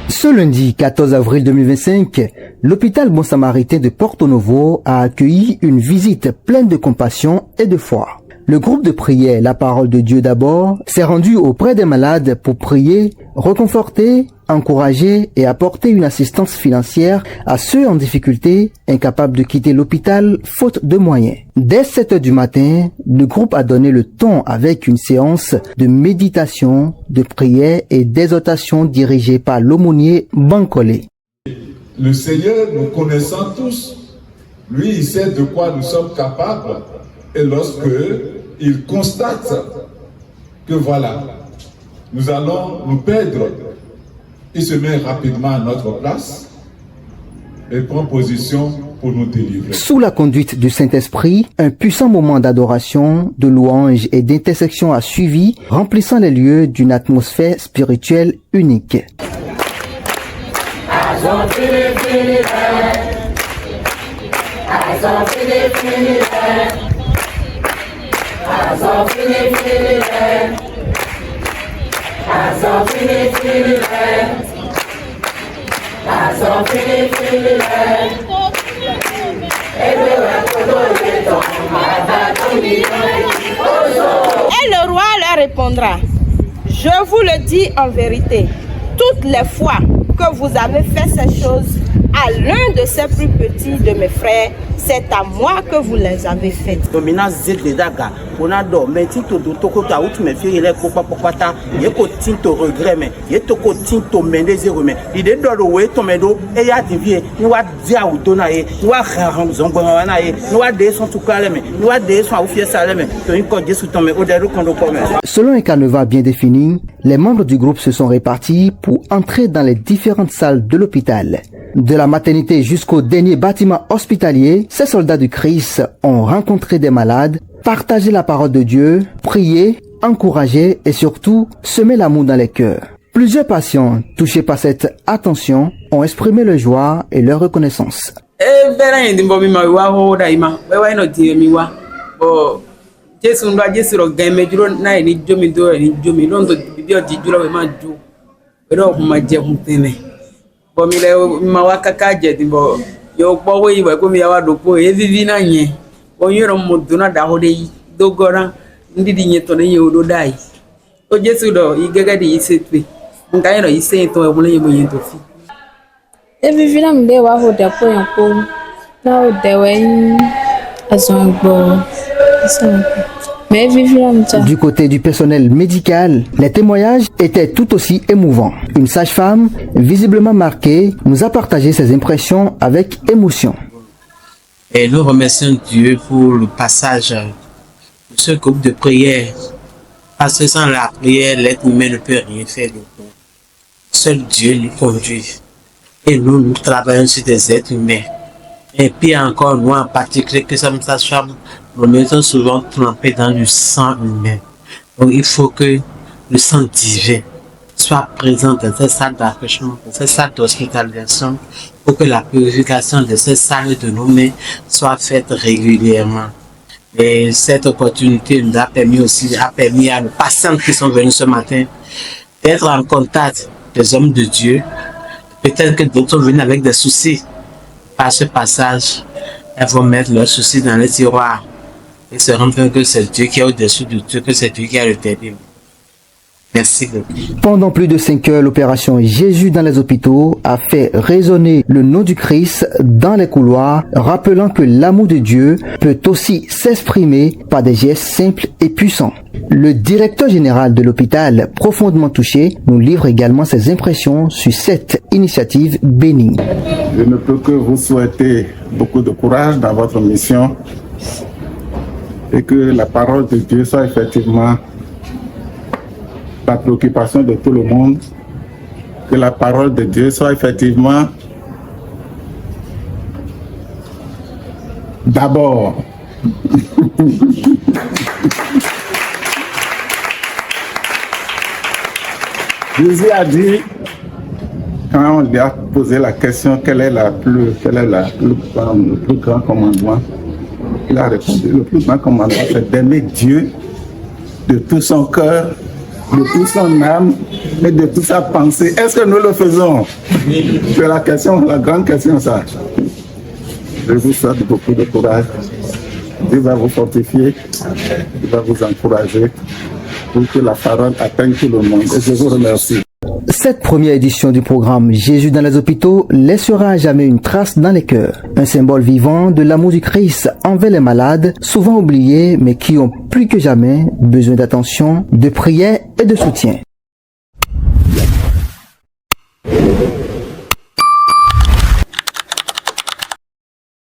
Ce lundi 14 avril 2025, l'hôpital Bon Samaritain de Porto Novo a accueilli une visite pleine de compassion et de foi. Le groupe de prière La Parole de Dieu d'abord s'est rendu auprès des malades pour prier, réconforter, encourager et apporter une assistance financière à ceux en difficulté, incapables de quitter l'hôpital faute de moyens. Dès 7 heures du matin, le groupe a donné le ton avec une séance de méditation, de prière et d'exhortation dirigée par l'aumônier Bancolé. Le Seigneur, nous connaissons tous, lui, il sait de quoi nous sommes capables. Et lorsque il constate que voilà, nous allons nous perdre, il se met rapidement à notre place et prend position pour nous délivrer. Sous la conduite du Saint-Esprit, un puissant moment d'adoration, de louange et d'intercession a suivi, remplissant les lieux d'une atmosphère spirituelle unique. Et le roi leur répondra: je vous le dis en vérité, toutes les fois que vous avez fait ces choses à l'un de ces plus petits de mes frères, c'est à moi que vous les avez faites. Selon un canevas bien défini, les membres du groupe se sont répartis pour entrer dans les différentes salles de l'hôpital. De la maternité jusqu'au dernier bâtiment hospitalier, ces soldats du Christ ont rencontré des malades, partagé la parole de Dieu, prié, encouragé et surtout semé l'amour dans les cœurs. Plusieurs patients touchés par cette attention ont exprimé leur joie et leur reconnaissance. Bomile mawakaka jedimbo yo gbowo iwe ko mi yawa dopo evivi na yen oyero moduna da hode dogora ndidi yen to yen odo dai o Jesu do igege di isetwe nka yen do ise to e mule yen to fi evivi na mbe wa hode po yen ko na o de wen azon gbo Du côté du personnel médical, les témoignages étaient tout aussi émouvants. Une sage-femme, visiblement marquée, nous a partagé ses impressions avec émotion. Et nous remercions Dieu pour le passage de ce groupe de prière. Parce que sans la prière, l'être humain ne peut rien faire de tout. Seul Dieu nous conduit. Et nous travaillons sur des êtres humains. Et puis encore, nous en particulier, que sommes sages-femmes, nous mettons souvent trempés dans le sang humain. Donc il faut que le sang divin soit présent dans ces salles d'accouchement, dans ces salles d'hospitalisation, pour que la purification de ces salles de nos mains soit faite régulièrement. Et cette opportunité nous a permis à nos patients qui sont venus ce matin d'être en contact des hommes de Dieu. Peut-être que d'autres sont venus avec des soucis. Par ce passage, elles vont mettre leurs soucis dans les tiroirs et se rendre compte que c'est Dieu qui est au-dessus de Dieu, que c'est Dieu qui a le dernier. Merci beaucoup. Pendant plus de 5 heures, l'opération Jésus dans les hôpitaux a fait résonner le nom du Christ dans les couloirs, rappelant que l'amour de Dieu peut aussi s'exprimer par des gestes simples et puissants. Le directeur général de l'hôpital, profondément touché, nous livre également ses impressions sur cette initiative bénie. Je ne peux que vous souhaiter beaucoup de courage dans votre mission et que la parole de Dieu soit effectivement la préoccupation de tout le monde, que la parole de Dieu soit effectivement d'abord Jésus a dit, quand on lui a posé la question, quel est le plus grand commandement, il a répondu, le plus grand commandement, c'est d'aimer Dieu de tout son cœur, de toute son âme et de toute sa pensée. Est-ce que nous le faisons? C'est la question, la grande question, ça. Je vous souhaite beaucoup de courage. Dieu va vous fortifier, il va vous encourager pour que la parole atteigne tout le monde. Et je vous remercie. Cette première édition du programme Jésus dans les hôpitaux laissera à jamais une trace dans les cœurs. Un symbole vivant de l'amour du Christ envers les malades, souvent oubliés, mais qui ont plus que jamais besoin d'attention, de prière et de soutien.